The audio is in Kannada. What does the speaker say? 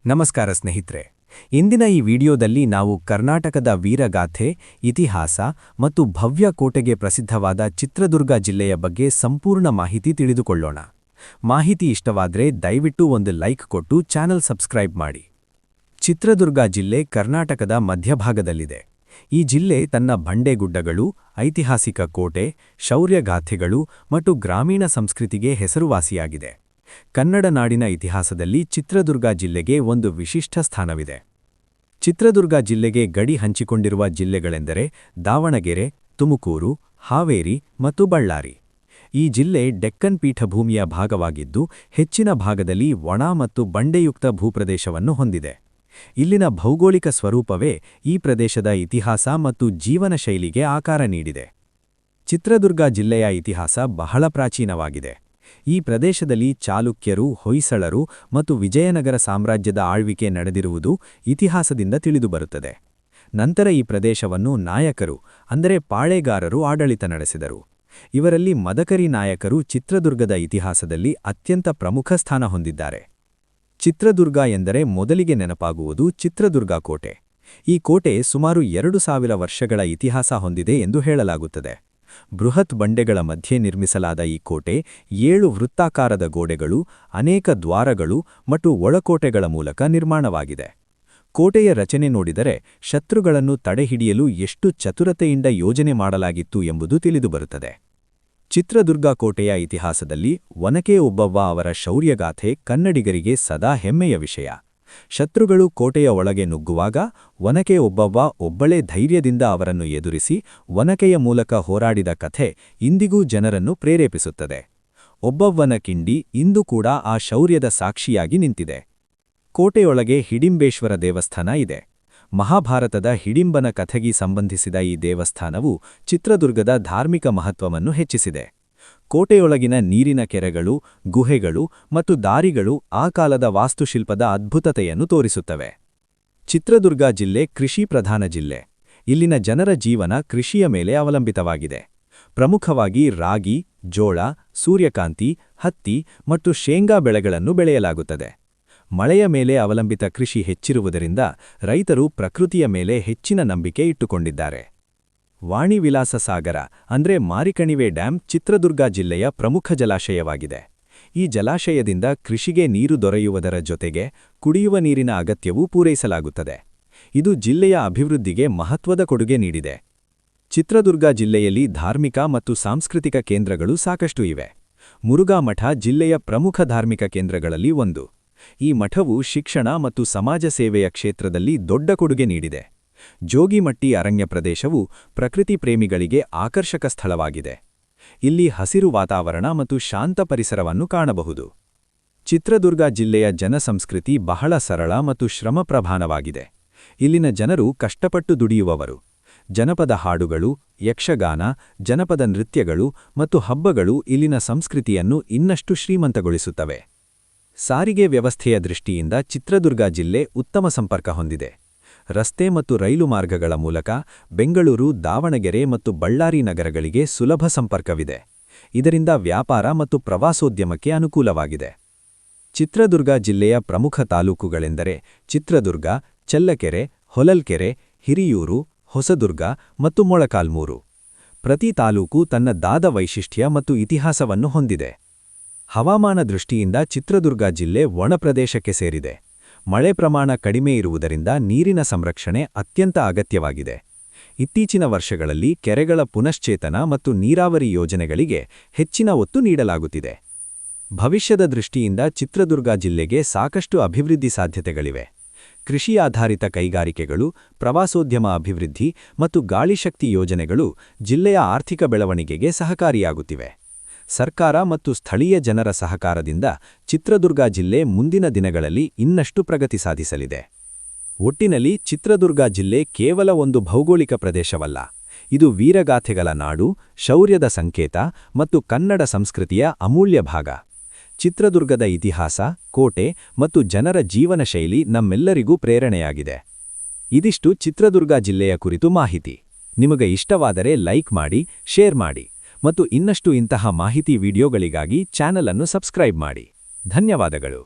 ನಮಸ್ಕಾರ ಸ್ನೇಹಿತರೆ. ಇಂದಿನ ಈ ವಿಡಿಯೋದಲ್ಲಿ ನಾವು ಕರ್ನಾಟಕದ ವೀರಗಾಥೆ, ಇತಿಹಾಸ ಮತ್ತು ಭವ್ಯ ಕೋಟೆಗೆ ಪ್ರಸಿದ್ಧವಾದ ಚಿತ್ರದುರ್ಗ ಜಿಲ್ಲೆಯ ಬಗ್ಗೆ ಸಂಪೂರ್ಣ ಮಾಹಿತಿ ತಿಳಿದುಕೊಳ್ಳೋಣ. ಮಾಹಿತಿ ಇಷ್ಟವಾದರೆ ದಯವಿಟ್ಟು ಒಂದು ಲೈಕ್ ಕೊಟ್ಟು ಚಾನೆಲ್ ಸಬ್ಸ್ಕ್ರೈಬ್ ಮಾಡಿ. ಚಿತ್ರದುರ್ಗ ಜಿಲ್ಲೆ ಕರ್ನಾಟಕದ ಮಧ್ಯಭಾಗದಲ್ಲಿದೆ. ಈ ಜಿಲ್ಲೆ ತನ್ನ ಬಂಡೆಗುಡ್ಡಗಳು, ಐತಿಹಾಸಿಕ ಕೋಟೆ, ಶೌರ್ಯಗಾಥೆಗಳು ಮತ್ತು ಗ್ರಾಮೀಣ ಸಂಸ್ಕೃತಿಗೆ ಹೆಸರುವಾಸಿಯಾಗಿದೆ. ಕನ್ನಡ ನಾಡಿನ ಇತಿಹಾಸದಲ್ಲಿ ಚಿತ್ರದುರ್ಗ ಜಿಲ್ಲೆಗೆ ಒಂದು ವಿಶಿಷ್ಟ ಸ್ಥಾನವಿದೆ. ಚಿತ್ರದುರ್ಗ ಜಿಲ್ಲೆಗೆ ಗಡಿ ಹಂಚಿಕೊಂಡಿರುವ ಜಿಲ್ಲೆಗಳೆಂದರೆ ದಾವಣಗೆರೆ, ತುಮಕೂರು, ಹಾವೇರಿ ಮತ್ತು ಬಳ್ಳಾರಿ. ಈ ಜಿಲ್ಲೆ ಡೆಕ್ಕನ್ ಪೀಠಭೂಮಿಯ ಭಾಗವಾಗಿದ್ದು ಹೆಚ್ಚಿನ ಭಾಗದಲ್ಲಿ ಒಣ ಮತ್ತು ಬಂಡೆಯುಕ್ತ ಭೂಪ್ರದೇಶವನ್ನು ಹೊಂದಿದೆ. ಇಲ್ಲಿನ ಭೌಗೋಳಿಕ ಸ್ವರೂಪವೇ ಈ ಪ್ರದೇಶದ ಇತಿಹಾಸ ಮತ್ತು ಜೀವನ ಶೈಲಿಗೆ ಆಕಾರ ನೀಡಿದೆ. ಚಿತ್ರದುರ್ಗ ಜಿಲ್ಲೆಯ ಇತಿಹಾಸ ಬಹಳ ಪ್ರಾಚೀನವಾಗಿದೆ. ಈ ಪ್ರದೇಶದಲ್ಲಿ ಚಾಲುಕ್ಯರು, ಹೊಯ್ಸಳರು ಮತ್ತು ವಿಜಯನಗರ ಸಾಮ್ರಾಜ್ಯದ ಆಳ್ವಿಕೆ ನಡೆದಿರುವುದು ಇತಿಹಾಸದಿಂದ ತಿಳಿದುಬರುತ್ತದೆ. ನಂತರ ಈ ಪ್ರದೇಶವನ್ನು ನಾಯಕರು ಅಂದರೆ ಪಾಳೆಗಾರರು ಆಡಳಿತ ನಡೆಸಿದರು. ಇವರಲ್ಲಿ ಮದಕರಿ ನಾಯಕರು ಚಿತ್ರದುರ್ಗದ ಇತಿಹಾಸದಲ್ಲಿ ಅತ್ಯಂತ ಪ್ರಮುಖ ಸ್ಥಾನ ಹೊಂದಿದ್ದಾರೆ. ಚಿತ್ರದುರ್ಗ ಎಂದರೆ ಮೊದಲಿಗೆ ನೆನಪಾಗುವುದು ಚಿತ್ರದುರ್ಗ ಕೋಟೆ. ಈ ಕೋಟೆ ಸುಮಾರು 2000 ವರ್ಷಗಳ ಇತಿಹಾಸ ಹೊಂದಿದೆ ಎಂದು ಹೇಳಲಾಗುತ್ತದೆ. ಬೃಹತ್ ಬಂಡೆಗಳ ಮಧ್ಯೆ ನಿರ್ಮಿಸಲಾದ ಈ ಕೋಟೆ 7 ವೃತ್ತಾಕಾರದ ಗೋಡೆಗಳು, ಅನೇಕ ದ್ವಾರಗಳು ಮತ್ತು ಒಳಕೋಟೆಗಳ ಮೂಲಕ ನಿರ್ಮಾಣವಾಗಿದೆ. ಕೋಟೆಯ ರಚನೆ ನೋಡಿದರೆ ಶತ್ರುಗಳನ್ನು ತಡೆಹಿಡಿಯಲು ಎಷ್ಟು ಚತುರತೆಯಿಂದ ಯೋಜನೆ ಮಾಡಲಾಗಿತ್ತು ಎಂಬುದು ತಿಳಿದುಬರುತ್ತದೆ. ಚಿತ್ರದುರ್ಗ ಕೋಟೆಯ ಇತಿಹಾಸದಲ್ಲಿ ಒನಕೆ ಓಬವ್ವ ಅವರ ಶೌರ್ಯಗಾಥೆ ಕನ್ನಡಿಗರಿಗೆ ಸದಾ ಹೆಮ್ಮೆಯ ವಿಷಯ. ಶತ್ರುಗಳು ಕೋಟೆಯ ಒಳಗೆ ನುಗ್ಗುವಾಗ ಒನಕೆ ಓಬವ್ವ ಒಬ್ಬಳೇ ಧೈರ್ಯದಿಂದ ಅವರನ್ನು ಎದುರಿಸಿ ಒನಕೆಯ ಮೂಲಕ ಹೋರಾಡಿದ ಕಥೆ ಇಂದಿಗೂ ಜನರನ್ನು ಪ್ರೇರೇಪಿಸುತ್ತದೆ. ಓಬವ್ವನ ಕಿಂಡಿ ಇಂದು ಕೂಡ ಆ ಶೌರ್ಯದ ಸಾಕ್ಷಿಯಾಗಿ ನಿಂತಿದೆ. ಕೋಟೆಯೊಳಗೆ ಹಿಡಿಂಬೇಶ್ವರ ದೇವಸ್ಥಾನ ಇದೆ. ಮಹಾಭಾರತದ ಹಿಡಿಂಬನ ಕಥೆಗೆ ಸಂಬಂಧಿಸಿದ ಈ ದೇವಸ್ಥಾನವು ಚಿತ್ರದುರ್ಗದ ಧಾರ್ಮಿಕ ಮಹತ್ವವನ್ನು ಹೆಚ್ಚಿಸಿದೆ. ಕೋಟೆಯೊಳಗಿನ ನೀರಿನ ಕೆರೆಗಳು, ಗುಹೆಗಳು ಮತ್ತು ದಾರಿಗಳು ಆ ಕಾಲದ ವಾಸ್ತುಶಿಲ್ಪದ ಅದ್ಭುತತೆಯನ್ನು ತೋರಿಸುತ್ತವೆ. ಚಿತ್ರದುರ್ಗ ಜಿಲ್ಲೆ ಕೃಷಿ ಪ್ರಧಾನ ಜಿಲ್ಲೆ. ಇಲ್ಲಿನ ಜನರ ಜೀವನ ಕೃಷಿಯ ಮೇಲೆ ಅವಲಂಬಿತವಾಗಿದೆ. ಪ್ರಮುಖವಾಗಿ ರಾಗಿ, ಜೋಳ, ಸೂರ್ಯಕಾಂತಿ, ಹತ್ತಿ ಮತ್ತು ಶೇಂಗಾ ಬೆಳೆಗಳನ್ನು ಬೆಳೆಯಲಾಗುತ್ತದೆ. ಮಳೆಯ ಮೇಲೆ ಅವಲಂಬಿತ ಕೃಷಿ ಹೆಚ್ಚಿರುವುದರಿಂದ ರೈತರು ಪ್ರಕೃತಿಯ ಮೇಲೆ ಹೆಚ್ಚಿನ ನಂಬಿಕೆ ಇಟ್ಟುಕೊಂಡಿದ್ದಾರೆ. ವಾಣಿವಿಲಾಸ ಸಾಗರ ಅಂದರೆ ಮಾರಿಕಣಿವೆ ಡ್ಯಾಂ ಚಿತ್ರದುರ್ಗ ಜಿಲ್ಲೆಯ ಪ್ರಮುಖ ಜಲಾಶಯವಾಗಿದೆ. ಈ ಜಲಾಶಯದಿಂದ ಕೃಷಿಗೆ ನೀರು ದೊರೆಯುವುದರ ಜೊತೆಗೆ ಕುಡಿಯುವ ನೀರಿನ ಅಗತ್ಯವೂ ಪೂರೈಸಲಾಗುತ್ತದೆ. ಇದು ಜಿಲ್ಲೆಯ ಅಭಿವೃದ್ಧಿಗೆ ಮಹತ್ವದ ಕೊಡುಗೆ ನೀಡಿದೆ. ಚಿತ್ರದುರ್ಗ ಜಿಲ್ಲೆಯಲ್ಲಿ ಧಾರ್ಮಿಕ ಮತ್ತು ಸಾಂಸ್ಕೃತಿಕ ಕೇಂದ್ರಗಳು ಸಾಕಷ್ಟು ಇವೆ. ಮುರುಘಾ ಮಠ ಜಿಲ್ಲೆಯ ಪ್ರಮುಖ ಧಾರ್ಮಿಕ ಕೇಂದ್ರಗಳಲ್ಲಿ ಒಂದು. ಈ ಮಠವು ಶಿಕ್ಷಣ ಮತ್ತು ಸಮಾಜ ಸೇವೆಯ ಕ್ಷೇತ್ರದಲ್ಲಿ ದೊಡ್ಡ ಕೊಡುಗೆ ನೀಡಿದೆ. ಜೋಗಿಮಟ್ಟಿ ಅರಣ್ಯ ಪ್ರದೇಶವು ಪ್ರಕೃತಿ ಪ್ರೇಮಿಗಳಿಗೆ ಆಕರ್ಷಕ ಸ್ಥಳವಾಗಿದೆ. ಇಲ್ಲಿ ಹಸಿರು ವಾತಾವರಣ ಮತ್ತು ಶಾಂತ ಪರಿಸರವನ್ನು ಕಾಣಬಹುದು. ಚಿತ್ರದುರ್ಗ ಜಿಲ್ಲೆಯ ಜನಸಂಸ್ಕೃತಿ ಬಹಳ ಸರಳ ಮತ್ತು ಶ್ರಮಪ್ರಧಾನವಾಗಿದೆ. ಇಲ್ಲಿನ ಜನರು ಕಷ್ಟಪಟ್ಟು ದುಡಿಯುವವರು. ಜನಪದ ಹಾಡುಗಳು, ಯಕ್ಷಗಾನ, ಜನಪದ ನೃತ್ಯಗಳು ಮತ್ತು ಹಬ್ಬಗಳು ಇಲ್ಲಿನ ಸಂಸ್ಕೃತಿಯನ್ನು ಇನ್ನಷ್ಟು ಶ್ರೀಮಂತಗೊಳಿಸುತ್ತವೆ. ಸಾರಿಗೆ ವ್ಯವಸ್ಥೆಯ ದೃಷ್ಟಿಯಿಂದ ಚಿತ್ರದುರ್ಗ ಜಿಲ್ಲೆ ಉತ್ತಮ ಸಂಪರ್ಕ ಹೊಂದಿದೆ. ರಸ್ತೆ ಮತ್ತು ರೈಲು ಮಾರ್ಗಗಳ ಮೂಲಕ ಬೆಂಗಳೂರು, ದಾವಣಗೆರೆ ಮತ್ತು ಬಳ್ಳಾರಿ ನಗರಗಳಿಗೆ ಸುಲಭ ಸಂಪರ್ಕವಿದೆ. ಇದರಿಂದ ವ್ಯಾಪಾರ ಮತ್ತು ಪ್ರವಾಸೋದ್ಯಮಕ್ಕೆ ಅನುಕೂಲವಾಗಿದೆ. ಚಿತ್ರದುರ್ಗ ಜಿಲ್ಲೆಯ ಪ್ರಮುಖ ತಾಲೂಕುಗಳೆಂದರೆ ಚಿತ್ರದುರ್ಗ, ಚಳ್ಳಕೆರೆ, ಹೊಳಲ್ಕೆರೆ, ಹಿರಿಯೂರು, ಹೊಸದುರ್ಗ ಮತ್ತು ಮೊಳಕಾಲ್ಮೂರು. ಪ್ರತಿ ತಾಲೂಕು ತನ್ನದಾದ ವೈಶಿಷ್ಟ್ಯ ಮತ್ತು ಇತಿಹಾಸವನ್ನು ಹೊಂದಿದೆ. ಹವಾಮಾನ ದೃಷ್ಟಿಯಿಂದ ಚಿತ್ರದುರ್ಗ ಜಿಲ್ಲೆ ಒಣಪ್ರದೇಶಕ್ಕೆ ಸೇರಿದೆ. ಮಳೆ ಪ್ರಮಾಣ ಕಡಿಮೆ ಇರುವುದರಿಂದ ನೀರಿನ ಸಂರಕ್ಷಣೆ ಅತ್ಯಂತ ಅಗತ್ಯವಾಗಿದೆ. ಇತ್ತೀಚಿನ ವರ್ಷಗಳಲ್ಲಿ ಕೆರೆಗಳ ಪುನಶ್ಚೇತನ ಮತ್ತು ನೀರಾವರಿ ಯೋಜನೆಗಳಿಗೆ ಹೆಚ್ಚಿನ ಒತ್ತು ನೀಡಲಾಗುತ್ತಿದೆ. ಭವಿಷ್ಯದ ದೃಷ್ಟಿಯಿಂದ ಚಿತ್ರದುರ್ಗ ಜಿಲ್ಲೆಗೆ ಸಾಕಷ್ಟು ಅಭಿವೃದ್ಧಿ ಸಾಧ್ಯತೆಗಳಿವೆ. ಕೃಷಿ ಆಧಾರಿತ ಕೈಗಾರಿಕೆಗಳು, ಪ್ರವಾಸೋದ್ಯಮ ಅಭಿವೃದ್ಧಿ ಮತ್ತು ಗಾಳಿಶಕ್ತಿ ಯೋಜನೆಗಳು ಜಿಲ್ಲೆಯ ಆರ್ಥಿಕ ಬೆಳವಣಿಗೆಗೆ ಸಹಕಾರಿಯಾಗುತ್ತಿವೆ. ಸರ್ಕಾರ ಮತ್ತು ಸ್ಥಳೀಯ ಜನರ ಸಹಕಾರದಿಂದ ಚಿತ್ರದುರ್ಗ ಜಿಲ್ಲೆ ಮುಂದಿನ ದಿನಗಳಲ್ಲಿ ಇನ್ನಷ್ಟು ಪ್ರಗತಿ ಸಾಧಿಸಲಿದೆ. ಒಟ್ಟಿನಲ್ಲಿ ಚಿತ್ರದುರ್ಗ ಜಿಲ್ಲೆ ಕೇವಲ ಒಂದು ಭೌಗೋಳಿಕ ಪ್ರದೇಶವಲ್ಲ. ಇದು ವೀರಗಾಥೆಗಳ ನಾಡು, ಶೌರ್ಯದ ಸಂಕೇತ ಮತ್ತು ಕನ್ನಡ ಸಂಸ್ಕೃತಿಯ ಅಮೂಲ್ಯ ಭಾಗ. ಚಿತ್ರದುರ್ಗದ ಇತಿಹಾಸ, ಕೋಟೆ ಮತ್ತು ಜನರ ಜೀವನ ಶೈಲಿ ನಮ್ಮೆಲ್ಲರಿಗೂ ಪ್ರೇರಣೆಯಾಗಿದೆ. ಇದಿಷ್ಟು ಚಿತ್ರದುರ್ಗ ಜಿಲ್ಲೆಯ ಕುರಿತು ಮಾಹಿತಿ. ನಿಮಗೆ ಇಷ್ಟವಾದರೆ ಲೈಕ್ ಮಾಡಿ, ಶೇರ್ ಮಾಡಿ ಮತ್ತು ಇನ್ನಷ್ಟು ಇಂತಹ ಮಾಹಿತಿ ವಿಡಿಯೋಗಳಿಗಾಗಿ ಚಾನೆಲ್ ಅನ್ನು ಸಬ್ಸ್ಕ್ರೈಬ್ ಮಾಡಿ. ಧನ್ಯವಾದಗಳು.